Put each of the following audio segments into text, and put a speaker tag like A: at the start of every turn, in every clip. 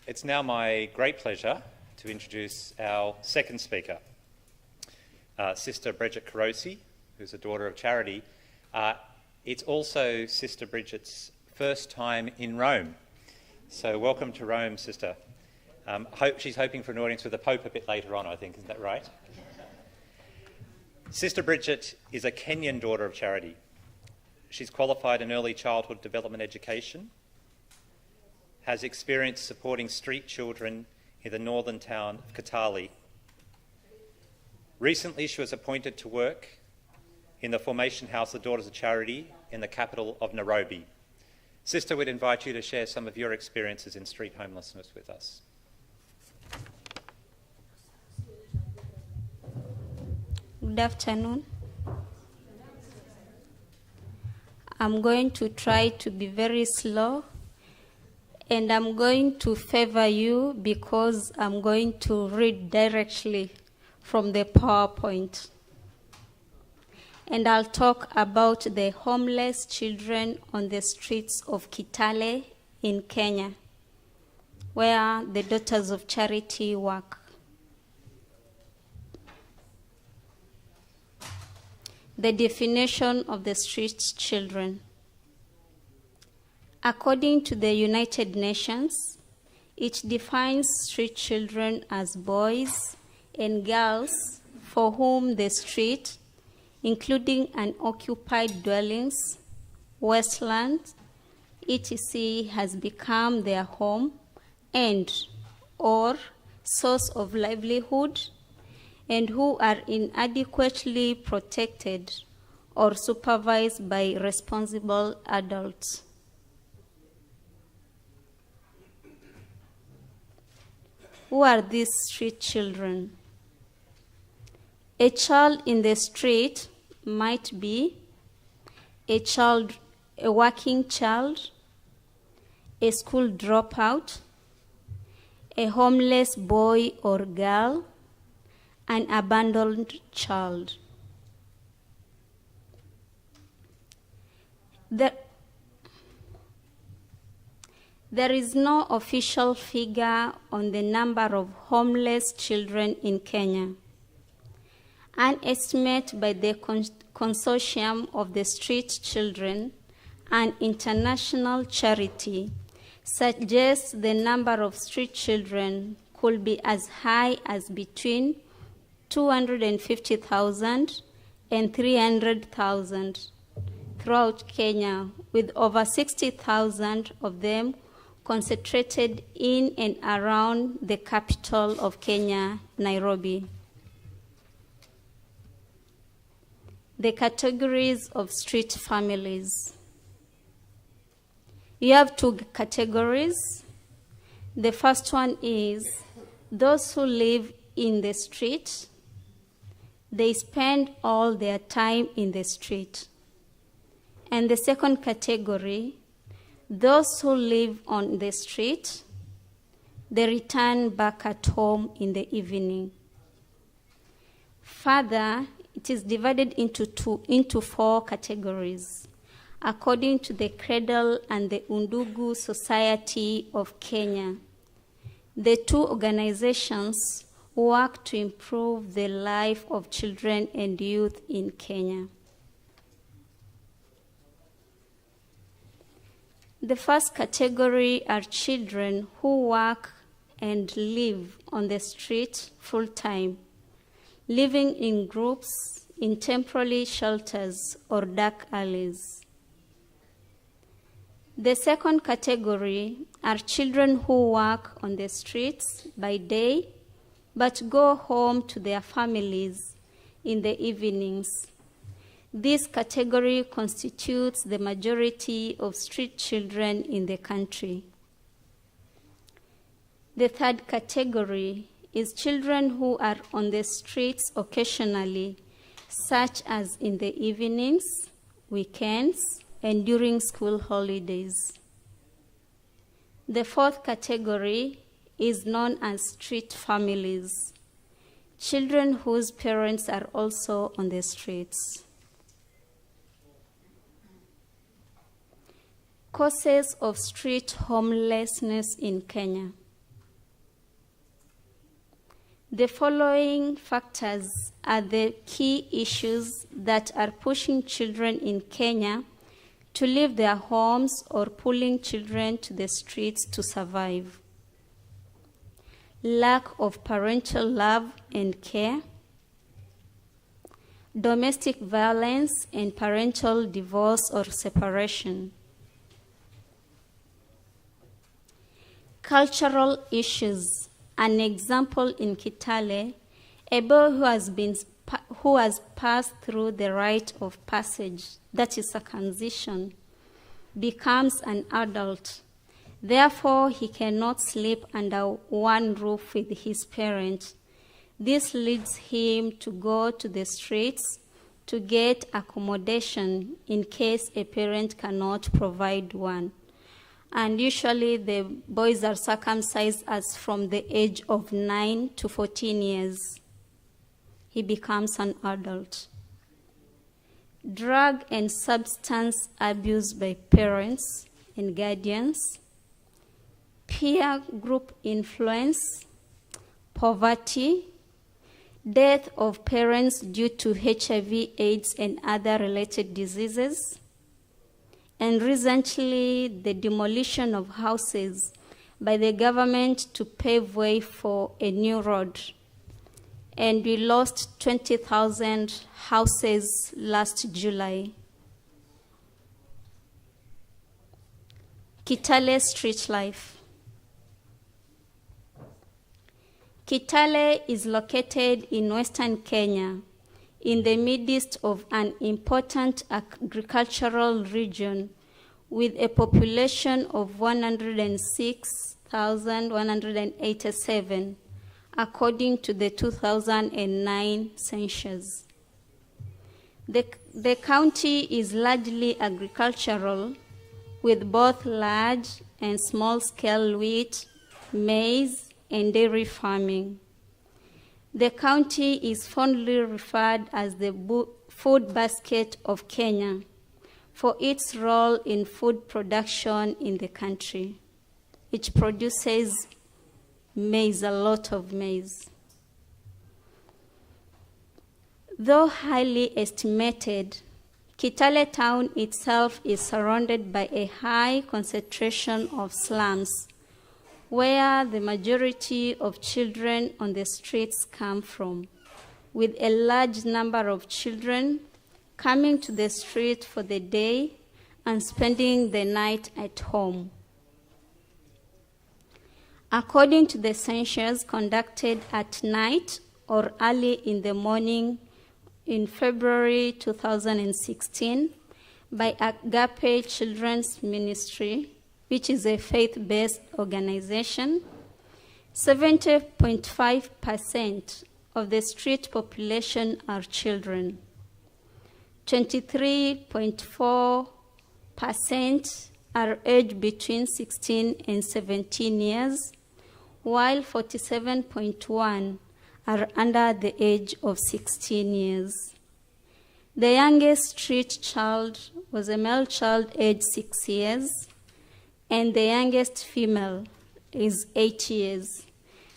A: It's now my great pleasure to introduce our second speaker, Sister Bridgit Kerosi, who's a daughter of charity. It's also Sister Bridget's first time in Rome. So welcome to Rome, Sister. She's hoping for an audience with the Pope a bit later on, I think. Isn't that right? Sister Bridgit is a Kenyan daughter of charity. She's qualified in early childhood development education, has experience supporting street children in the northern town of Kitale. Recently, she was appointed to work in the Formation House of Daughters of Charity in the capital of Nairobi. Sister, we'd invite you to share some of your experiences in street homelessness with us.
B: Good afternoon. I'm going to try to be very slow, and I'm going to favor you because I'm going to read directly from the PowerPoint. And I'll talk about the homeless children on the streets of Kitale in Kenya, where the Daughters of Charity work. The definition of the street children. According to the United Nations, it defines street children as boys and girls for whom the street, including unoccupied dwellings, wastelands, etc., has become their home and or source of livelihood, and who are inadequately protected or supervised by responsible adults. Who are these street children? A child in the street might be a working child, a school dropout, a homeless boy or girl, an abandoned child. There is no official figure on the number of homeless children in Kenya. An estimate by the Consortium of the Street Children, an international charity, suggests the number of street children could be as high as between 250,000 and 300,000 throughout Kenya, with over 60,000 of them concentrated in and around the capital of Kenya, Nairobi. The categories of street families. You have two categories. The first one is those who live in the street. They spend all their time in the street. And the second category, those who live on the street, they return back at home in the evening. Further, it is divided into four categories, according to the Cradle and the Undugu Society of Kenya. The two organizations work to improve the life of children and youth in Kenya. The first category are children who work and live on the street full-time, living in groups in temporary shelters or dark alleys. The second category are children who work on the streets by day but go home to their families in the evenings. This category constitutes the majority of street children in the country. The third category is children who are on the streets occasionally, such as in the evenings, weekends, and during school holidays. The fourth category is known as street families, children whose parents are also on the streets. Causes of street homelessness in Kenya. The following factors are the key issues that are pushing children in Kenya to leave their homes or pulling children to the streets to survive. Lack of parental love and care, domestic violence and parental divorce or separation, cultural issues. An example in Kitale, a boy who has passed through the rite of passage, that is circumcision, becomes an adult. Therefore, he cannot sleep under one roof with his parents. This leads him to go to the streets to get accommodation in case a parent cannot provide one. And usually the boys are circumcised as from the age of 9 to 14 years. He becomes an adult. Drug and substance abuse by parents and guardians, peer group influence, poverty, death of parents due to HIV, AIDS, and other related diseases, and recently the demolition of houses by the government to pave way for a new road. And we lost 20,000 houses last July. Kitale street life. Kitale is located in western Kenya, in the midst of an important agricultural region with a population of 106,187, according to the 2009 census. The county is largely agricultural, with both large and small-scale wheat, maize, and dairy farming. The county is fondly referred as the food basket of Kenya for its role in food production in the country. It produces maize, a lot of maize. Though highly estimated, Kitale town itself is surrounded by a high concentration of slums, where the majority of children on the streets come from, with a large number of children coming to the street for the day and spending the night at home. According to the census conducted at night or early in the morning in February 2016 by Agape Children's Ministry, which is a faith-based organization, 70.5% of the street population are children. 23.4% are aged between 16 and 17 years, while 47.1% are under the age of 16 years. The youngest street child was a male child aged 6 years, and the youngest female is 8 years.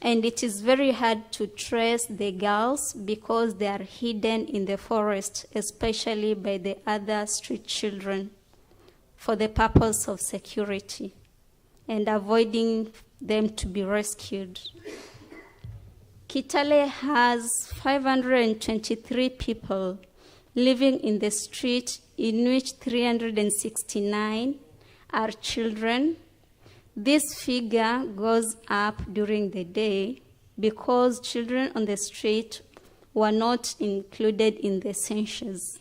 B: And it is very hard to trace the girls because they are hidden in the forest, especially by the other street children, for the purpose of security and avoiding them to be rescued. Kitale has 523 people living in the street, in which 369 are children. This figure goes up during the day because children on the street were not included in the census,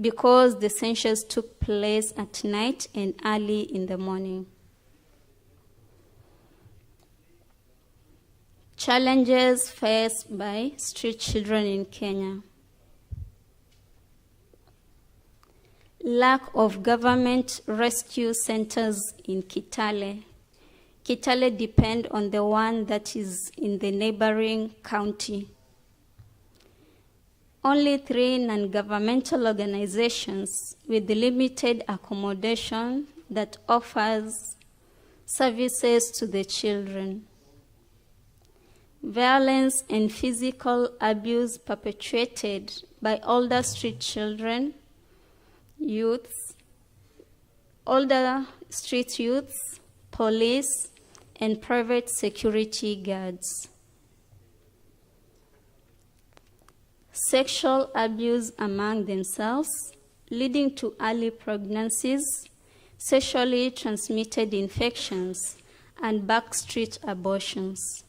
B: because the census took place at night and early in the morning. Challenges faced by street children in Kenya. Lack of government rescue centers in Kitale. Kitale depends on the one that is in the neighboring county. only 3 non-governmental organizations with limited accommodation that offers services to the children. Violence and physical abuse perpetrated by older street children, older street youths, police, and private security guards. Sexual abuse among themselves, leading to early pregnancies, sexually transmitted infections, and backstreet abortions.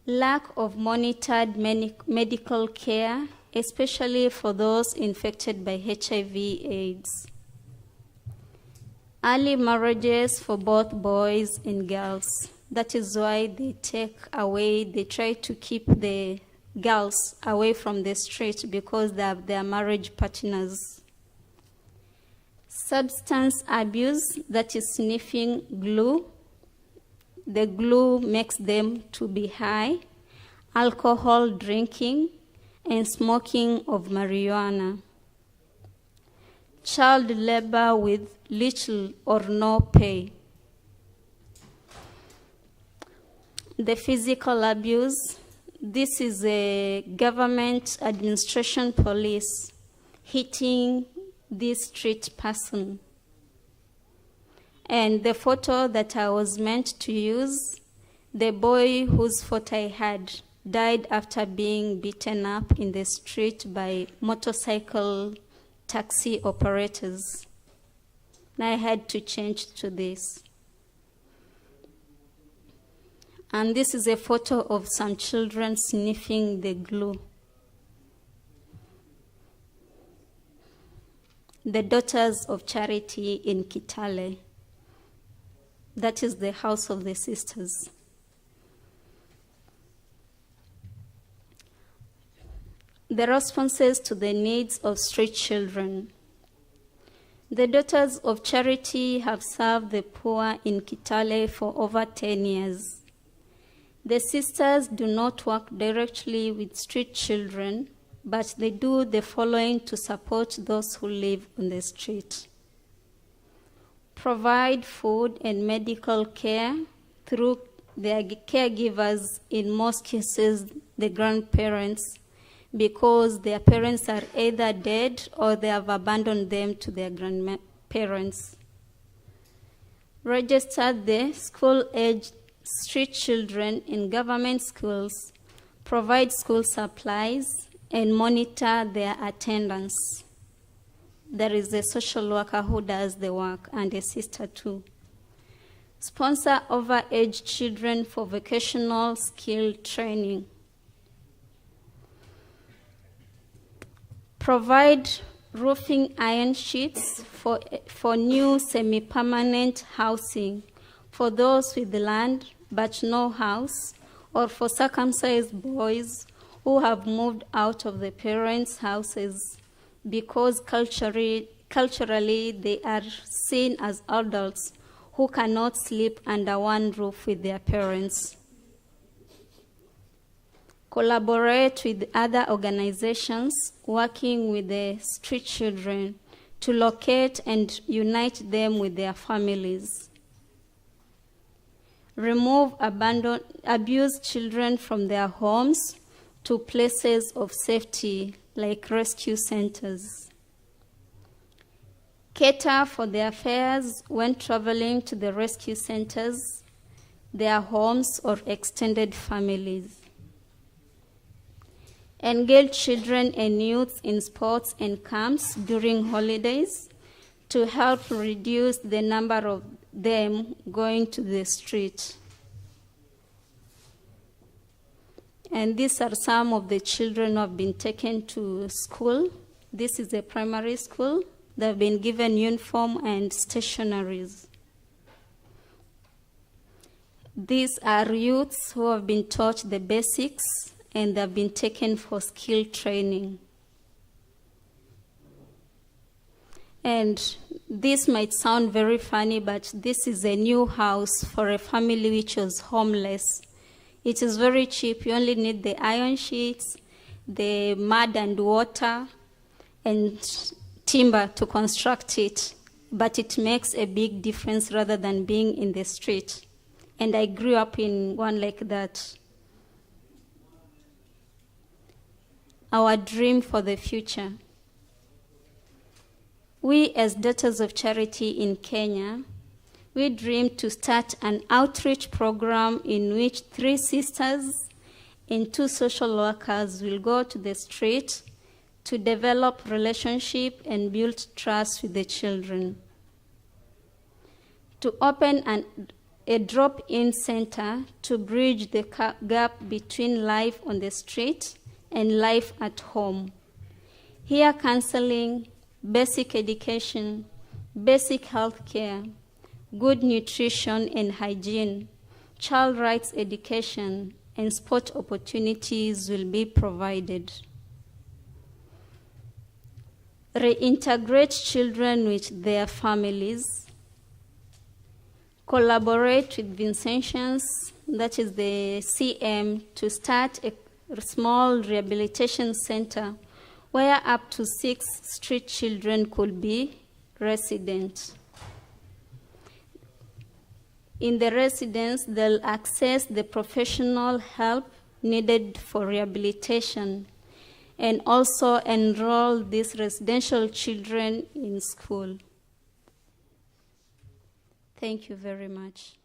B: Lack of monitored medical care, especially for those infected by HIV/AIDS. Early marriages for both boys and girls. That is why they try to keep the girls away from the street because they have their marriage partners. Substance abuse, that is sniffing glue. The glue makes them to be high. Alcohol drinking and smoking of marijuana. Child labor with little or no pay. The physical abuse, this is a government administration police hitting this street person. And the photo that I was meant to use, the boy whose photo I had died after being beaten up in the street by motorcycle taxi operators. And I had to change to this. And this is a photo of some children sniffing the glue. The Daughters of Charity in Kitale. That is the house of the sisters. The responses to the needs of street children. The Daughters of Charity have served the poor in Kitale for over 10 years. The sisters do not work directly with street children, but they do the following to support those who live on the street. Provide food and medical care through their caregivers, in most cases the grandparents, because their parents are either dead or they have abandoned them to their grandparents. Register the school-aged street children in government schools, provide school supplies, and monitor their attendance. There is a social worker who does the work and a sister too. Sponsor overage children for vocational skill training. Provide roofing iron sheets for new semi-permanent housing for those with land but no house, or for circumcised boys who have moved out of the parents' houses because culturally they are seen as adults who cannot sleep under one roof with their parents. Collaborate with other organizations working with the street children to locate and unite them with their families. Remove abused children from their homes to places of safety like rescue centers. Cater for their fares when traveling to the rescue centers, their homes, or extended families. Engage children and youth in sports and camps during holidays to help reduce the number of them going to the street. And these are some of the children who have been taken to school. This is a primary school. They've been given uniform and stationaries. These are youths who have been taught the basics and they've been taken for skill training. And this might sound very funny, but this is a new house for a family which was homeless. It is very cheap. You only need the iron sheets, the mud and water and timber to construct it, but it makes a big difference rather than being in the street. And I grew up in one like that. Our dream for the future. We, as Daughters of Charity in Kenya, we dream to start an outreach program in which 3 sisters and 2 social workers will go to the street to develop relationship and build trust with the children. To open a drop-in center to bridge the gap between life on the street and life at home. Here, counseling, basic education, basic health care, good nutrition and hygiene, child rights education, and sport opportunities will be provided. Reintegrate children with their families. Collaborate with Vincentians, that is the CM, to start a small rehabilitation center where up to 6 street children could be resident. In the residence, they'll access the professional help needed for rehabilitation and also enroll these residential children in school. Thank you very much.